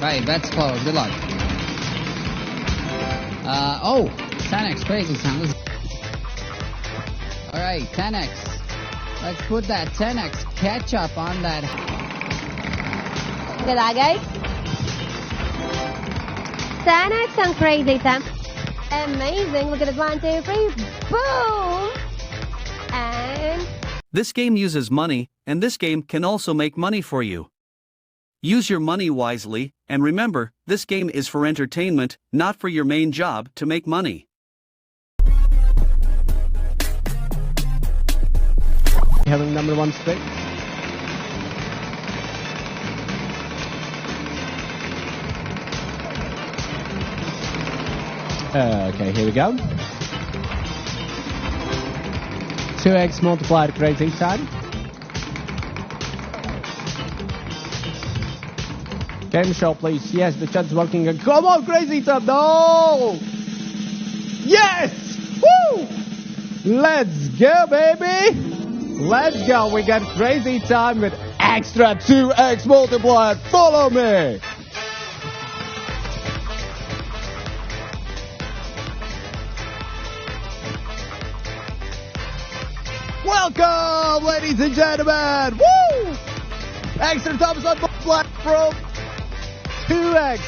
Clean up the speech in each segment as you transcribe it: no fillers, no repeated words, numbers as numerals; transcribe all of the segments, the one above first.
Right, bet's closed. Good luck. Oh, 10x, crazy sound. Alright, 10x. Let's put that 10x ketchup on that. Look at that, guys. 10x and crazy time. Amazing. Look at it. 1, 2, 3. Boom! And This game uses money, and this game can also make money for you. Use your money wisely, and remember, this game is for entertainment, not for your main job to make money. Having number 1 split. Okay, here we go. 2x multiplied crazy time. Game show, please. Yes, the chat's working. Come on, crazy time. No! Yes! Woo! Let's go, baby! Let's go. We got crazy time with extra 2x multiplier. Follow me! Welcome, ladies and gentlemen! Woo! Extra TOPSLOT multiplier from 2x.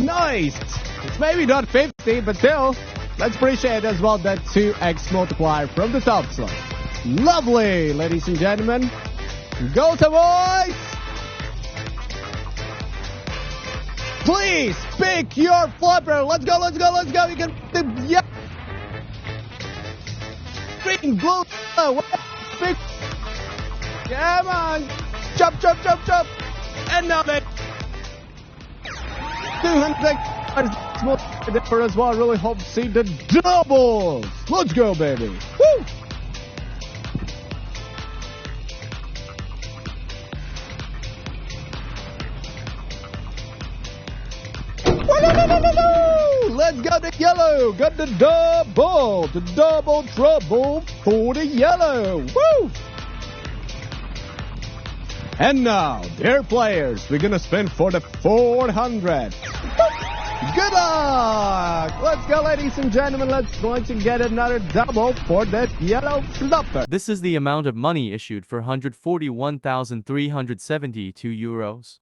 Nice. It's maybe not 50, but still, let's appreciate as well that 2x multiplier from the TOPSLOT. Lovely, ladies and gentlemen. Go to boys. Please pick your flopper. Let's go, let's go, let's go. You can yeah. Green, blue, pick. Come on. Chop, chop, chop, chop. And now that 200 for as well. I really hope to see the doubles. Let's go, baby. Woo! Let's go to yellow. Got the double trouble for the yellow. Woo! And now, dear players, we're gonna spin for the 400. Good luck! Let's go, ladies and gentlemen. Let's going to get another double for that yellow flopper. This is the amount of money issued for 141,372 euros.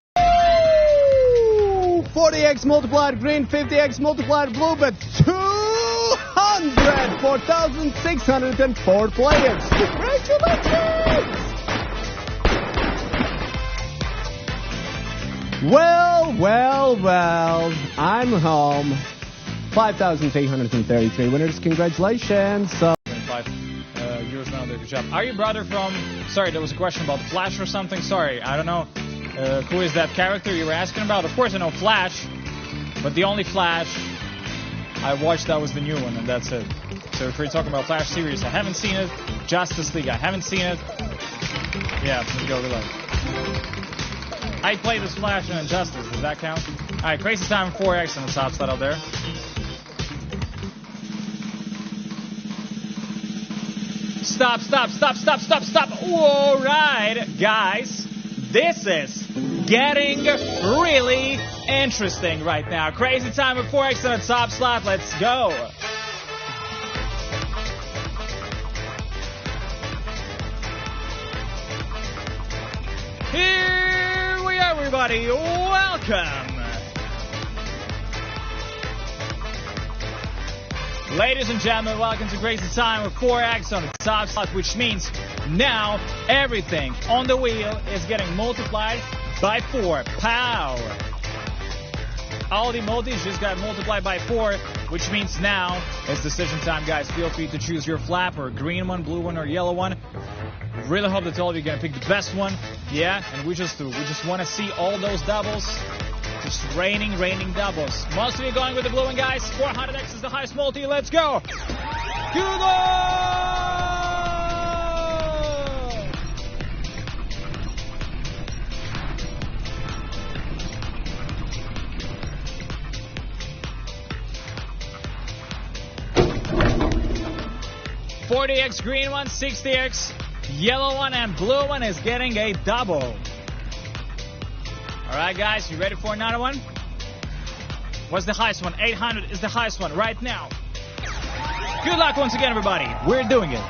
40x multiplied green, 50x multiplied blue, but 204,604 players. Congratulations! Well, I'm home. 5,333 winners. Congratulations. So 5 euros now. Good job. Are you brother from... Sorry, there was a question about Flash or something. Sorry, I don't know. Who is that character you were asking about? Of course I know Flash, but the only Flash I watched, that was the new one, and that's it. So if we're talking about Flash series, I haven't seen it. Justice League, I haven't seen it. Yeah, let's go. Good luck. I played as Flash and Injustice. Does that count? Alright, crazy time 4x on the top slot out there. Stop. Alright, guys. This is getting really interesting right now. Crazy time with 4x on the top slot. Let's go. Here we are, everybody. Welcome. Ladies and gentlemen, welcome to Crazy Time with 4x on the top slot, which means now everything on the wheel is getting multiplied by 4. Pow! All the multis just got multiplied by 4, which means now it's decision time, guys. Feel free to choose your flap, or green one, blue one, or yellow one. Really hope that all of you are going to pick the best one. Yeah, and we just want to see all those doubles. Just raining doubles. Most of you going with the blue one, guys. 400x is the highest multi. Let's go. Good $40x green one, 60x yellow one, and blue one is getting a double. Alright, guys, you ready for another one? What's the highest one? 800 is the highest one right now. Good luck once again, everybody. We're doing it.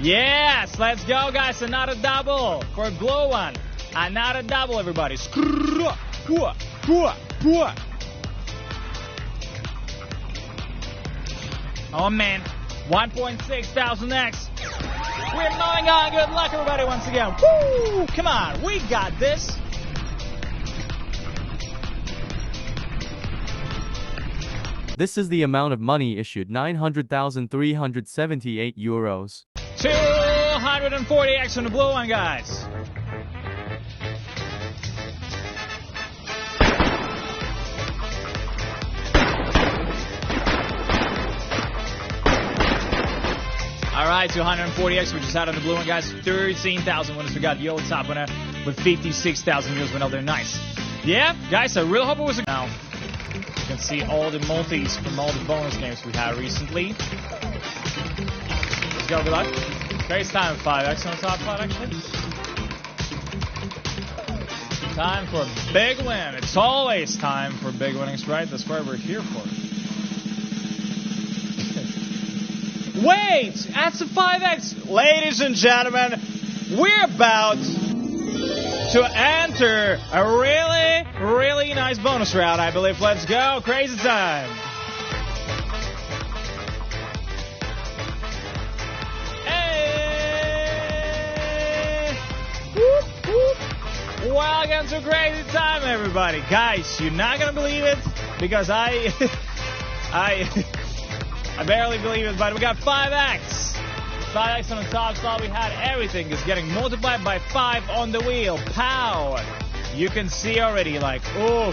Yes, let's go, guys. Another double for blue one. Another double, everybody. Oh, man. 1.6 thousand X. We're moving on. Good luck, everybody, once again. Woo! Come on. We got this. This is the amount of money issued, 900,378 euros. 240X on the blue one, guys. Alright, 240X, we just had on the blue one, guys. 13,000 winners. We got Yo top winner with 56,000 euros win. They're nice. Yeah, guys, I really hope it was a... Now, you can see all the multis from all the bonus games we had recently. Let's go, good luck. Okay, it's time for 5X on the top slot, actually. Time for a big win. It's always time for big winnings, right? That's what we're here for. Wait! That's a 5X! Ladies and gentlemen, we're about to enter a really, really nice bonus round, I believe. Let's go. Crazy time. Hey! Whoop, whoop. Welcome to Crazy Time, everybody. Guys, you're not going to believe it because I barely believe it, but we got 5X. 5X on the top slot. We had everything is getting multiplied by 5 on the wheel. Pow! You can see already, like, oh,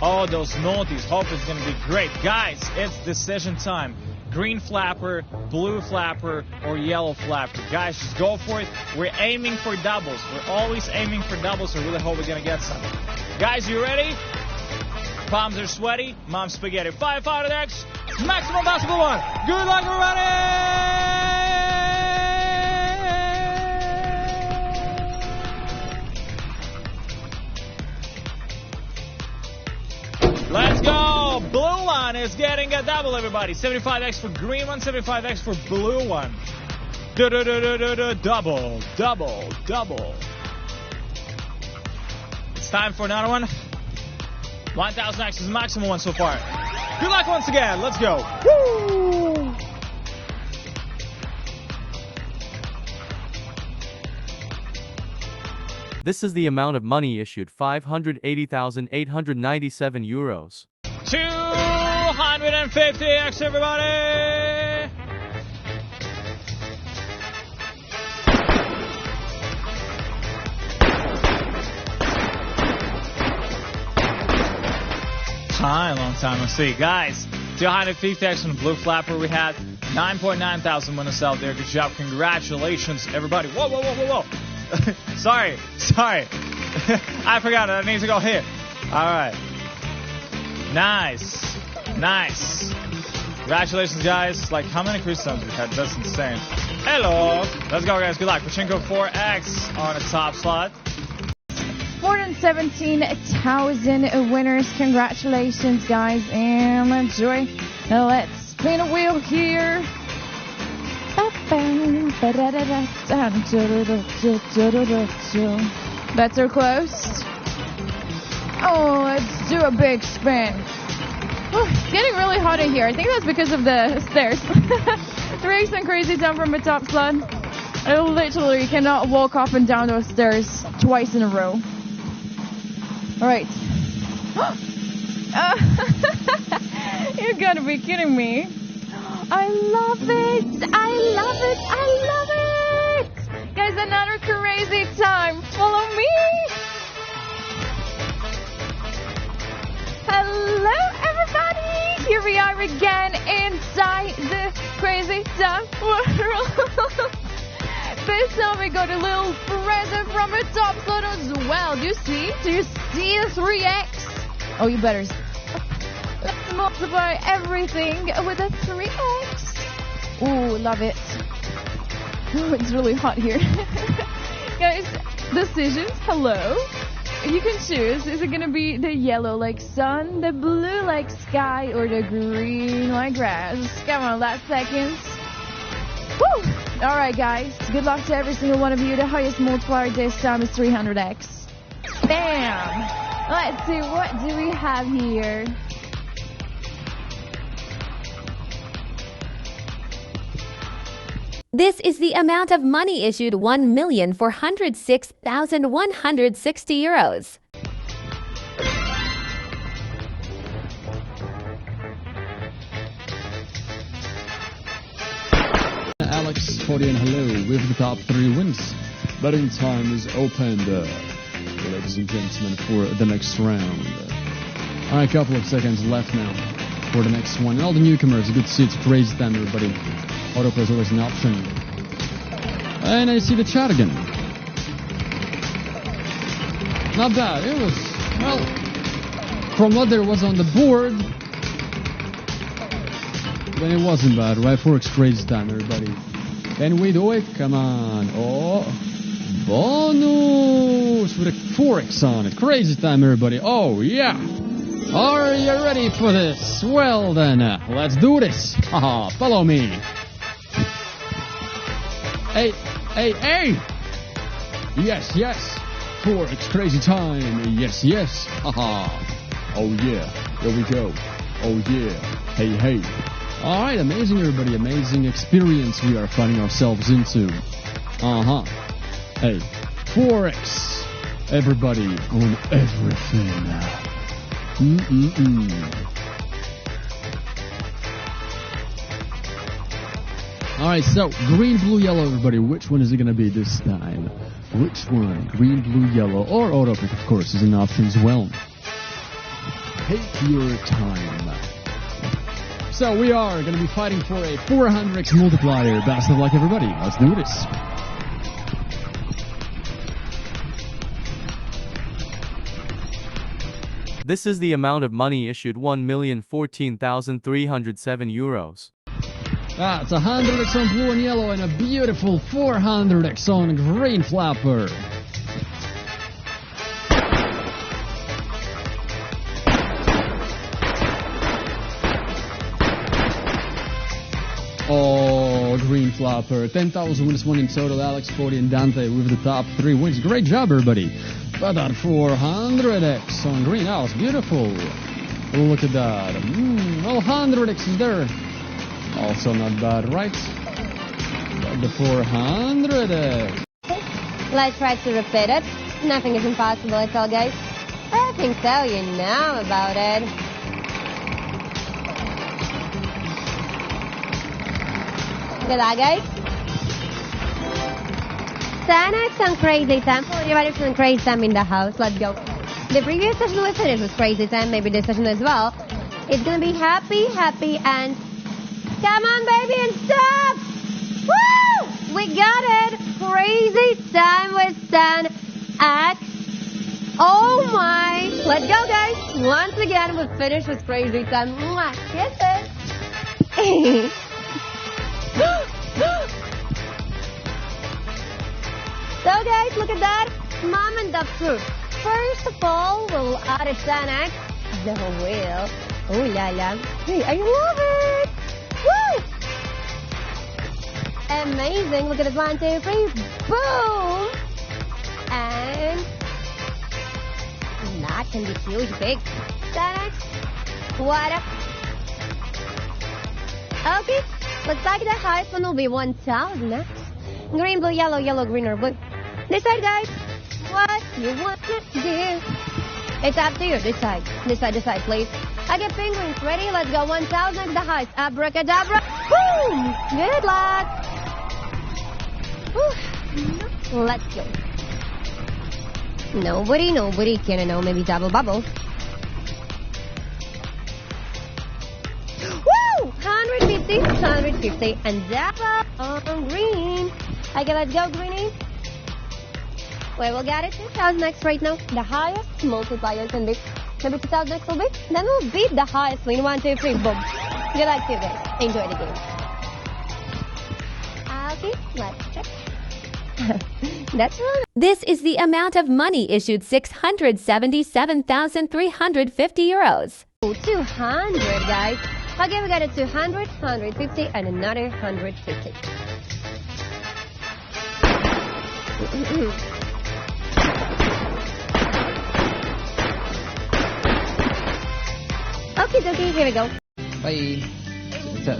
all those multis. Hope it's going to be great. Guys, it's decision time. Green flapper, blue flapper, or yellow flapper. Guys, just go for it. We're aiming for doubles. We're always aiming for doubles, so I really hope we're going to get some. Guys, you ready? Palms are sweaty. Mom's spaghetti. 500X. Maximum basketball one. Good luck, everybody! Let's go. Blue one is getting a double, everybody. 75X for green one, 75X for blue one. Double, double, double. It's time for another one. 1,000X is the maximum one so far. Good luck once again. Let's go. Woo! This is the amount of money issued, 580,897 euros. 250X, everybody! Hi, long time no see. Guys, 250X on the blue flapper. We had 9.9 thousand winners out there. Good job. Congratulations, everybody. Whoa, whoa, whoa, whoa, whoa. sorry. I forgot it. I need to go here. All right. Nice. Congratulations, guys. Like, how many cruise times we had? That's insane. Hello. Let's go, guys. Good luck. Pachinko 4X on the top slot. More than 17,000 winners. Congratulations, guys, and enjoy. Now let's spin a wheel here. Bets are closed. Oh, let's do a big spin. Oh, it's getting really hot in here. I think that's because of the stairs. 3X and Crazy Time from the top slot. I literally cannot walk up and down those stairs twice in a row. All right. You gotta be kidding me. I love it. Guys, another crazy time. Follow me. Hello, everybody. Here we are again inside the Crazy Time world. This time we got a little present from a top slot as well. Do you see the 3X? Oh, you better. multiply everything with a 3x. Ooh, love it. Oh, it's really hot here. Guys, decisions, hello. You can choose. Is it going to be the yellow like sun, the blue like sky, or the green like grass? Come on, last seconds. Woo! Alright, guys. Good luck to every single one of you. The highest multiplier this time is 300x. Bam! Let's see, what do we have here? This is the amount of money issued, 1,406,160 euros. Alex, 40 and hello, with the top 3 wins. Betting time is opened, ladies and gentlemen, for the next round. Alright, a couple of seconds left now for the next one. And all the newcomers, good to see it's crazy time, everybody. Autoplay is always an option. And I see the chat again. Not bad. It was, well, from what there was on the board, then it wasn't bad, right? 4x crazy time, everybody. Can we do it? Come on. Oh, bonus with a 4x on it. Crazy time, everybody. Oh, yeah. Are you ready for this? Well, then, let's do this. Haha, follow me. Hey, hey, hey! Yes, yes! 4x crazy time! Yes, yes! Haha! Oh yeah, there we go. Oh yeah, hey, hey. Alright, amazing everybody, amazing experience we are finding ourselves into. Hey, 4x! Everybody on everything. Alright, so, green, blue, yellow, everybody. Which one is it going to be this time? Which one? Green, blue, yellow, or autopic, of course, is an option as well. Take your time. So, we are going to be fighting for a 400x multiplier. Best of luck, everybody. Let's do this. This is the amount of money issued, 1,014,307 euros. That's 100x on blue and yellow and a beautiful 400x on green flapper. Oh, green flapper. 10,000 wins won in total. Alex, 40 and Dante with the top 3 wins. Great job, everybody. But that 400x on green. That was beautiful. Look at that. Well, 100x is there. Also not bad, right? But the 400x. Let's try to repeat it. Nothing is impossible, it's all, guys. I think so, you know about it. Look at that, guys. 10x on Crazy Time. Everybody from Crazy Time in the house. Let's go. The previous session we finished with Crazy Time, maybe this session as well. It's gonna be happy, happy, and... Come on, baby, and stop! Woo! We got it! Crazy Time with 10x. Oh my! Let's go, guys! Once again, we finished with Crazy Time. Mwah! Kisses! So, guys, look at that. Mom and the fruit. First of all, we'll add a 10x. The wheel. Oh la la. Hey, I love it! Woo! Amazing. Look at it. 1, 2, 3. Boom! And that can be huge, big. 10x. What up? Okay. Looks like the highest one will be 1,000x. Green, blue, yellow, yellow, green, or blue. Decide, guys. What you want to do. It's up to you. Decide. Decide, please. I get penguins ready. Let's go. 1,000 the highest. Abracadabra. Boom! Good luck. Whew. Let's go. Nobody can know. Maybe double bubble. Woo! 150, and double on green. Okay, let's go, greenie. Wait, we got it. 2,000x right now. The highest multiplier can be maybe 2,000 next will be. Then we'll beat the highest win. 1, 2, 3, boom. Good luck to you guys. Enjoy the game. Okay, let's check. That's wrong. This is the amount of money issued 677,350 euros. 200, guys. Okay, we got a 200, 150, and another 150. Okay, here we go. Bye. Tell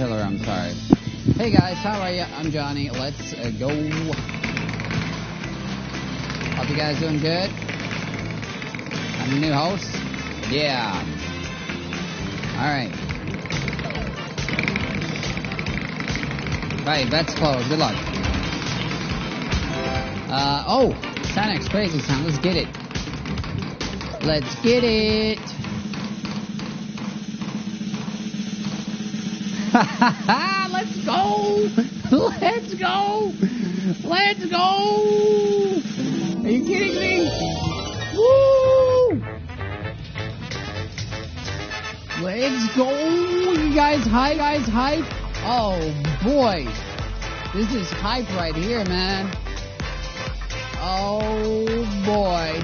her I'm sorry. Hey guys, how are you? I'm Johnny. Let's go. Hope you guys doing good. I'm the new host. Yeah. Alright. Right, bet's closed. Good luck. Oh, 10x crazy time. Let's get it. Let's get it. Let's go. Let's go. Let's go. Are you kidding me? Woo! Let's go. You guys hype, Oh boy. This is hype right here, man. Oh boy.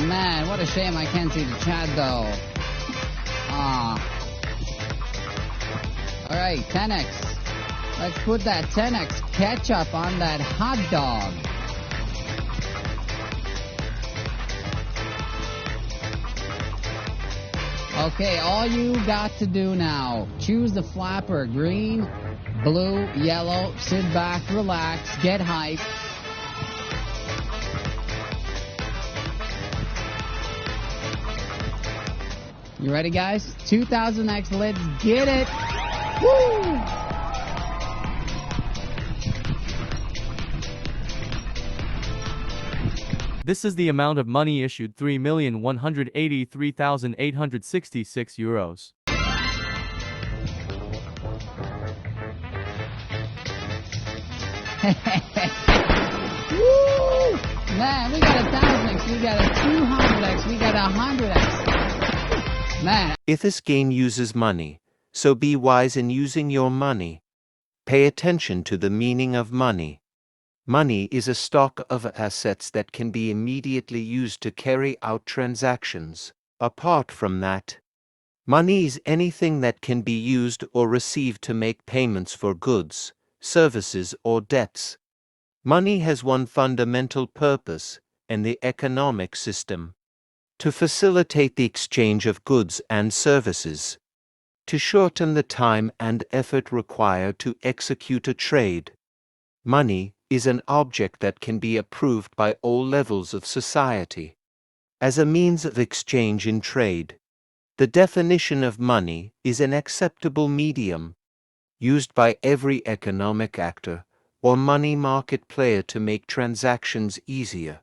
Man, what a shame I can't see the chat though. Alright, 10x. Let's put that 10x ketchup on that hot dog. Okay, all you got to do now, choose the flapper, green, blue, yellow, sit back, relax, get hype. You ready, guys? 2000x, let's get it. Woo! This is the amount of money issued 3,183,866 euros. Woo! Man, we got 1,000x, we got a 200x, we got 100x. Man. If this game uses money, so be wise in using your money. Pay attention to the meaning of money. Money is a stock of assets that can be immediately used to carry out transactions. Apart from that, money is anything that can be used or received to make payments for goods, services, or debts. Money has one fundamental purpose in the economic system: to facilitate the exchange of goods and services, to shorten the time and effort required to execute a trade. Money is an object that can be approved by all levels of society as a means of exchange in trade. The definition of money is an acceptable medium used by every economic actor or money market player to make transactions easier.